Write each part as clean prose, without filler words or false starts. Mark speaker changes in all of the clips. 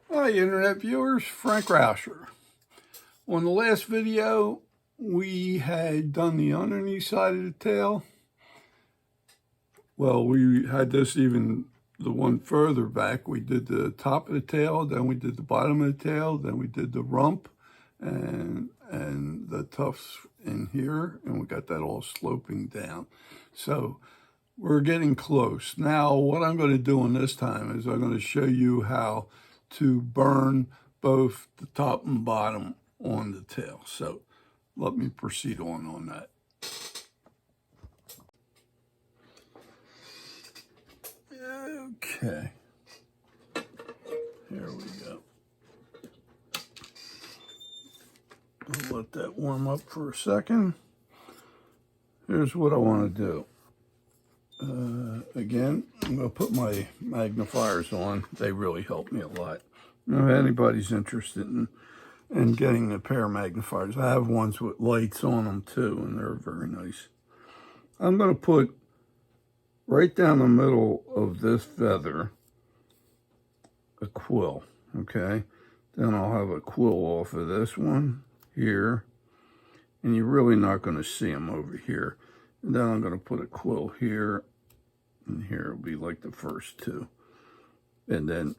Speaker 1: Hi Internet viewers, Frank Rauscher. On the last video, we had done the underneath side of the tail. Well, we had this even the one further back. We did the top of the tail, then we did the bottom of the tail, then we did the rump and the tufts in here, and we got that all sloping down. So we're getting close. Now, what I'm going to do on this time is I'm going to show you how to burn both the top and bottom on the tail. So let me proceed on that. Okay, here we go. I'll let that warm up for a second. Here's what I want to do. Again, I'm going to put my magnifiers on. They really help me a lot. If anybody's interested in getting a pair of magnifiers, I have ones with lights on them too, and they're very nice. I'm going to put right down the middle of this feather a quill, okay? Then I'll have a quill off of this one here, and you're really not going to see them over here. And then I'm going to put a quill here, and here will be like the first two. And then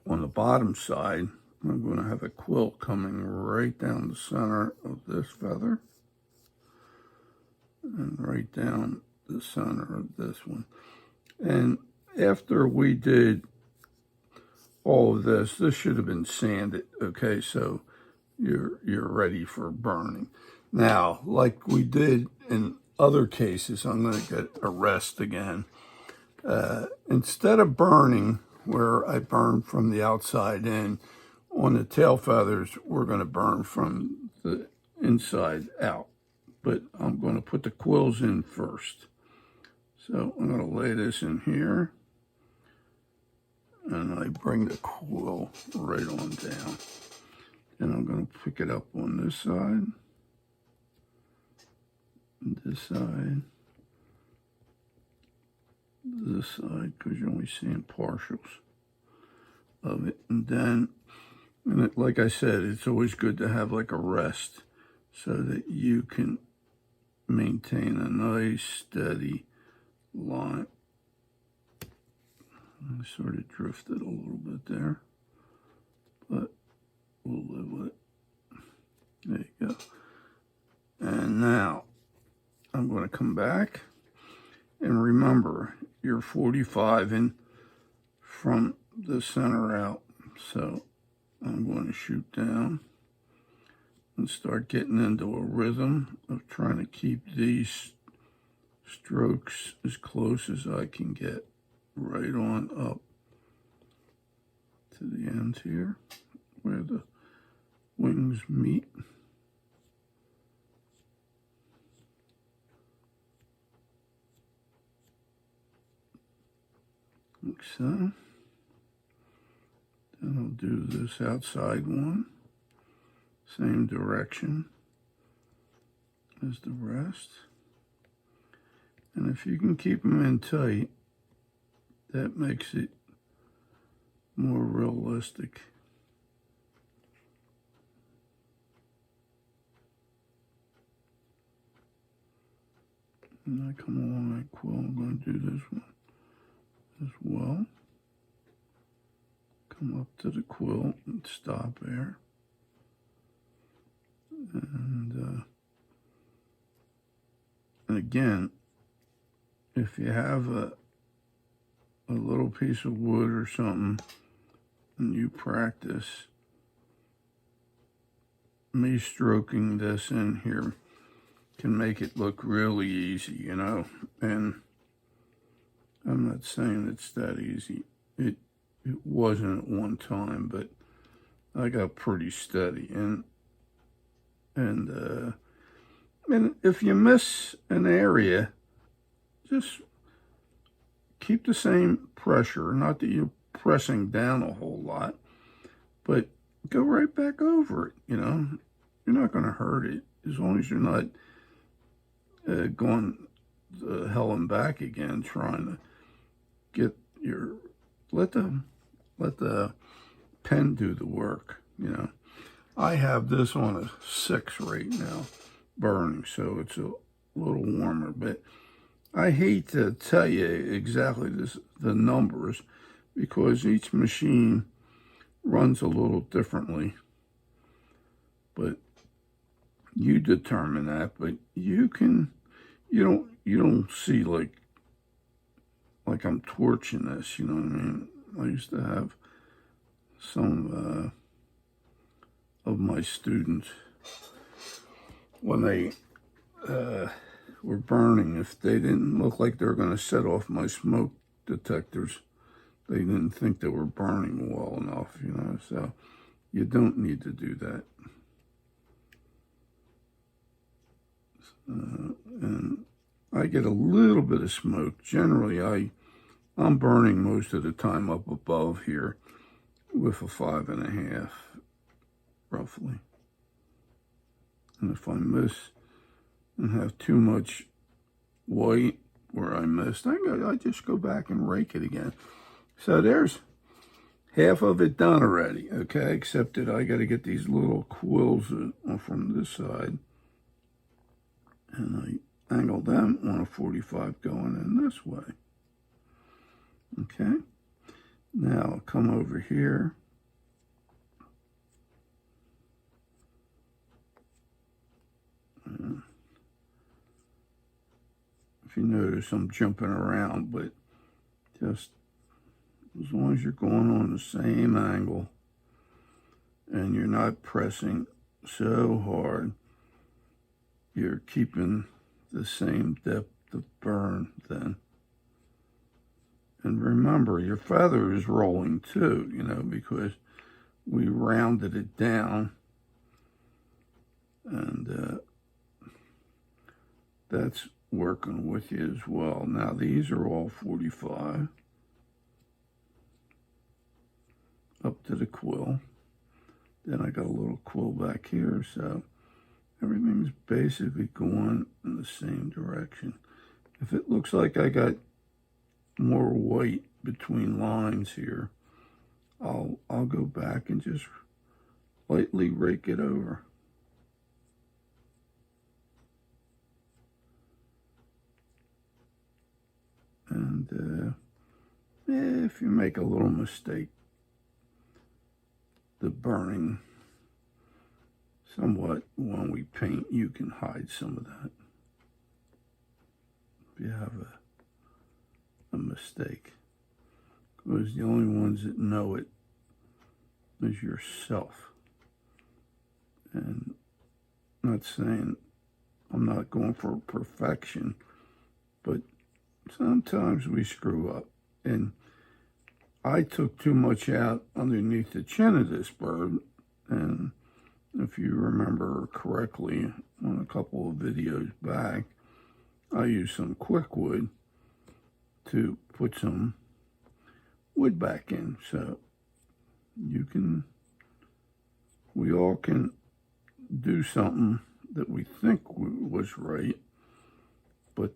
Speaker 1: on the bottom side, I'm going to have a quill coming right down the center of this feather, and right down the center of this one. And after we did all of this, this should have been sanded, okay? So you're ready for burning. Now, like we did in other cases, I'm going to get a rest again. Instead of burning where I burn from the outside in, on the tail feathers, we're going to burn from the inside out. But I'm going to put the quills in first. So I'm going to lay this in here, and I bring the quill right on down. And I'm going to pick it up on this side, this side, this side, because you're only seeing partials of it. And then, like I said, it's always good to have like a rest so that you can maintain a nice steady line. I sort of drifted a little bit there, but we'll live with it. There you go. And now I'm going to come back, and remember, you're 45 in from the center out. So I'm going to shoot down and start getting into a rhythm of trying to keep these strokes as close as I can get right on up to the end here where the wings meet. Like so. Then I'll do this outside one, same direction as the rest. And if you can keep them in tight, that makes it more realistic. And I come along that quill, I'm going to do this one as well. Come up to the quill and stop there. And again, if you have a little piece of wood or something and you practice, me stroking this in here can make it look really easy, you know. And I'm not saying it's that easy. It wasn't at one time, but I got pretty steady. And if you miss an area, just keep the same pressure. Not that you're pressing down a whole lot, but go right back over it, you know. You're not going to hurt it as long as you're not going the hell and back again trying to get your, let the pen do the work, you know. I have this on a 6 right now, burning, so it's a little warmer, but I hate to tell you exactly the numbers because each machine runs a little differently, but you determine that. But you don't see like I'm torching this, you know what I mean? I used to have some of my students, when they were burning, if they didn't look like they were going to set off my smoke detectors, they didn't think they were burning well enough, you know, so you don't need to do that. And I get a little bit of smoke. Generally, I'm burning most of the time up above here with a 5.5, roughly. And if I miss and have too much white where I missed, I just go back and rake it again. So there's half of it done already, okay? Except that I got to get these little quills from this side, and I angle them on a 45 going in this way. Okay, now I'll come over here. If you notice, I'm jumping around, but just as long as you're going on the same angle and you're not pressing so hard, you're keeping the same depth of burn then. And remember, your feather is rolling too, you know, because we rounded it down, and that's working with you as well. Now these are all 45 up to the quill. Then I got a little quill back here, so everything's basically going in the same direction. If it looks like I got more white between lines here, I'll go back and just lightly rake it over. And if you make a little mistake, the burning somewhat when we paint, you can hide some of that if you have a mistake, because the only ones that know it is yourself. And I'm not saying I'm not going for perfection, but sometimes we screw up. And I took too much out underneath the chin of this bird, and if you remember correctly on a couple of videos back, I used some quick wood to put some wood back in. So we all can do something that we think was right, but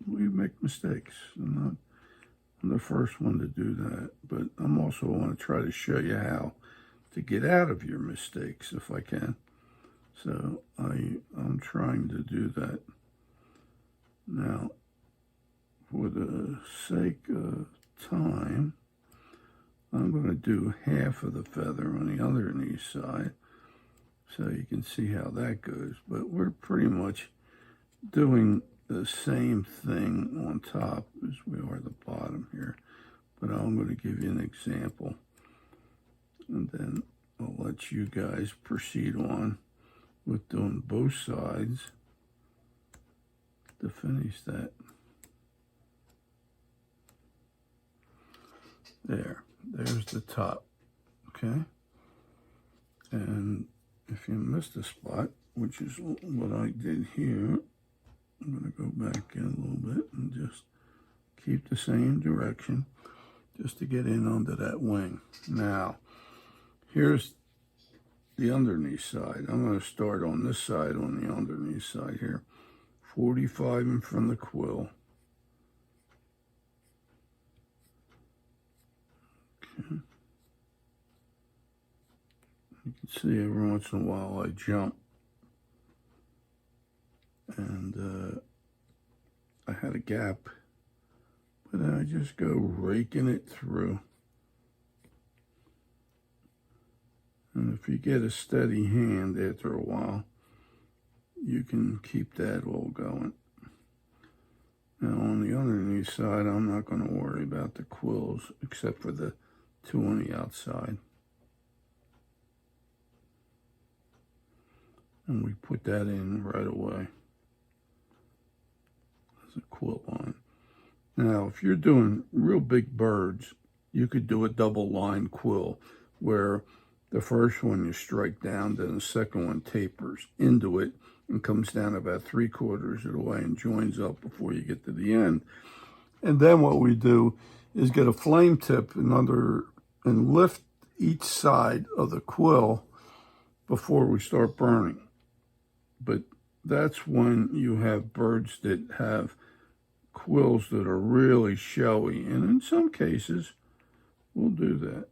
Speaker 1: we make mistakes. I'm the first one to do that, but I'm also want to try to show you how to get out of your mistakes if I can. So I'm trying to do that. Now, for the sake of time, I'm going to do half of the feather on the underneath side so you can see how that goes. But we're pretty much doing the same thing on top as we are the bottom here. But I'm going to give you an example, and then I'll let you guys proceed on with doing both sides to finish that. There's the top, okay? And if you missed a spot, which is what I did here, I'm going to go back in a little bit and just keep the same direction just to get in under that wing. Now, here's the underneath side. I'm going to start on this side, on the underneath side here. 45 in front of the quill. see every once in a while I jump, and I had a gap, but then I just go raking it through. And if you get a steady hand after a while, you can keep that all going. Now on the underneath side, I'm not going to worry about the quills except for the two on the outside. And we put that in right away as a quill line. Now, if you're doing real big birds, you could do a double line quill where the first one you strike down, then the second one tapers into it and comes down about 3/4 of the way and joins up before you get to the end. And then what we do is get a flame tip and lift each side of the quill before we start burning. But that's when you have birds that have quills that are really showy, and in some cases we'll do that.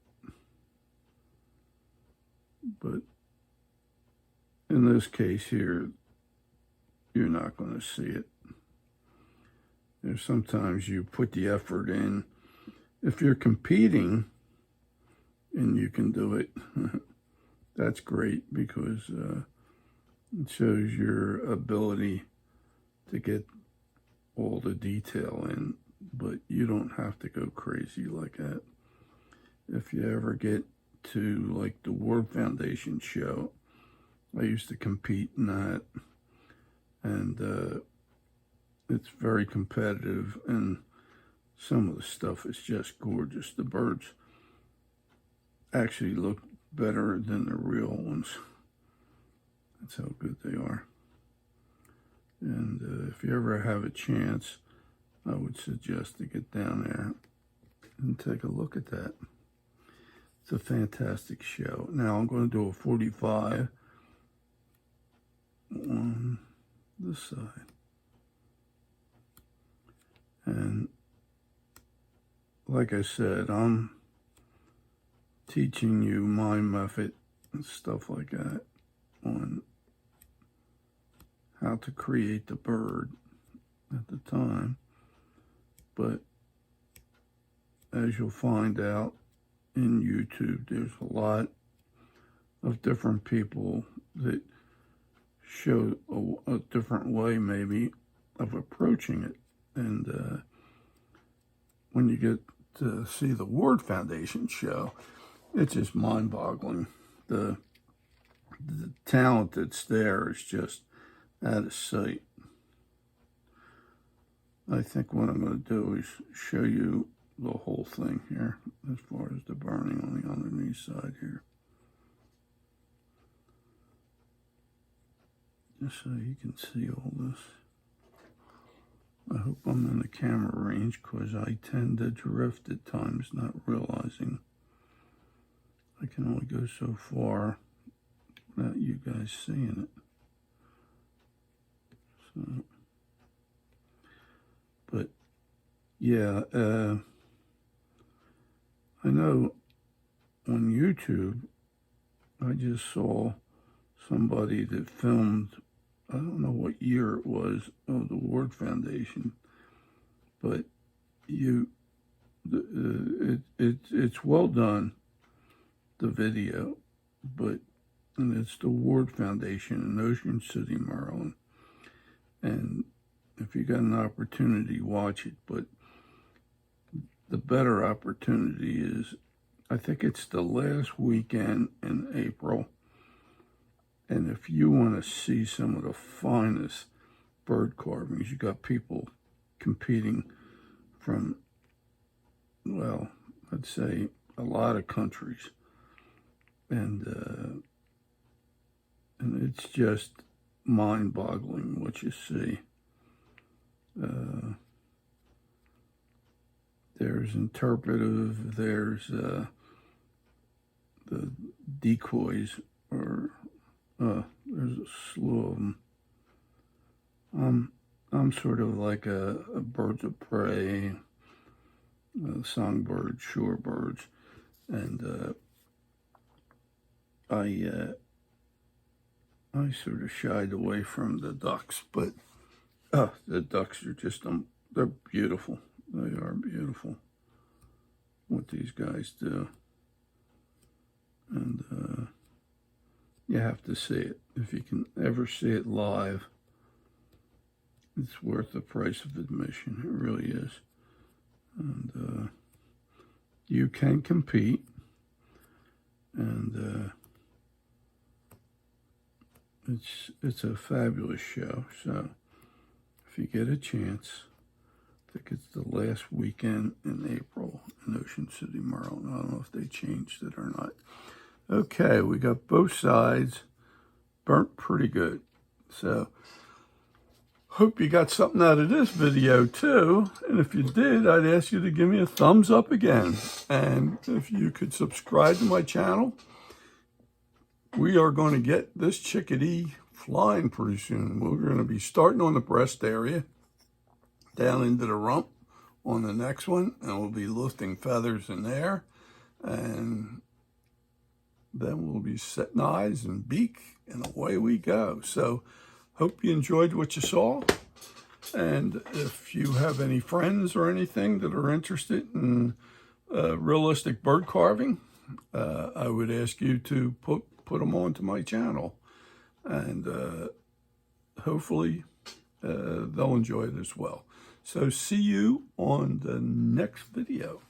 Speaker 1: But in this case here, you're not going to see it. There's sometimes you put the effort in. If you're competing and you can do it, that's great, because it shows your ability to get all the detail in, but you don't have to go crazy like that. If you ever get to like the Ward Foundation show, I used to compete in that, and it's very competitive, and some of the stuff is just gorgeous. The birds actually look better than the real ones. That's how good they are. And if you ever have a chance, I would suggest to get down there and take a look at that. It's a fantastic show. Now I'm going to do a 45 on this side. And like I said, I'm teaching you my method and stuff like that on how to create the bird at the time. But as you'll find out in YouTube, there's a lot of different people that show a different way maybe of approaching it. And when you get to see the Ward Foundation show, it's just mind-boggling. The talent that's there is just out of sight. I think what I'm going to do is show you the whole thing here as far as the burning on the underneath side here, just so you can see all this. I hope I'm in the camera range, because I tend to drift at times, not realizing I can only go so far without you guys seeing it. So, but yeah, I know on YouTube, I just saw somebody that filmed, I don't know what year it was, of the Ward Foundation, but it's well done, the video, and it's the Ward Foundation in Ocean City, Maryland. And if you got an opportunity, watch it. But the better opportunity is, I think it's the last weekend in April. And if you want to see some of the finest bird carvings, you got people competing from, well, I'd say a lot of countries. And it's just mind-boggling what you see. There's interpretive, there's the decoys, or there's a slew of them. I'm sort of like a birds of prey, songbirds, shorebirds, and I sort of shied away from the ducks, but the ducks are just, they're beautiful. They are beautiful, what these guys do. And you have to see it. If you can ever see it live, it's worth the price of admission. It really is. And you can compete. And it's a fabulous show. So if you get a chance, I think it's the last weekend in April in Ocean City, Maryland. I don't know if they changed it or not. Okay, we got both sides burnt pretty good. So hope you got something out of this video too. And if you did, I'd ask you to give me a thumbs up again. And if you could subscribe to my channel, we are going to get this chickadee flying pretty soon. We're going to be starting on the breast area, down into the rump on the next one, and we'll be lifting feathers in there. And then we'll be setting eyes and beak, and away we go. So hope you enjoyed what you saw. And if you have any friends or anything that are interested in realistic bird carving, I would ask you to put them onto my channel. And hopefully they'll enjoy it as well. So see you on the next video.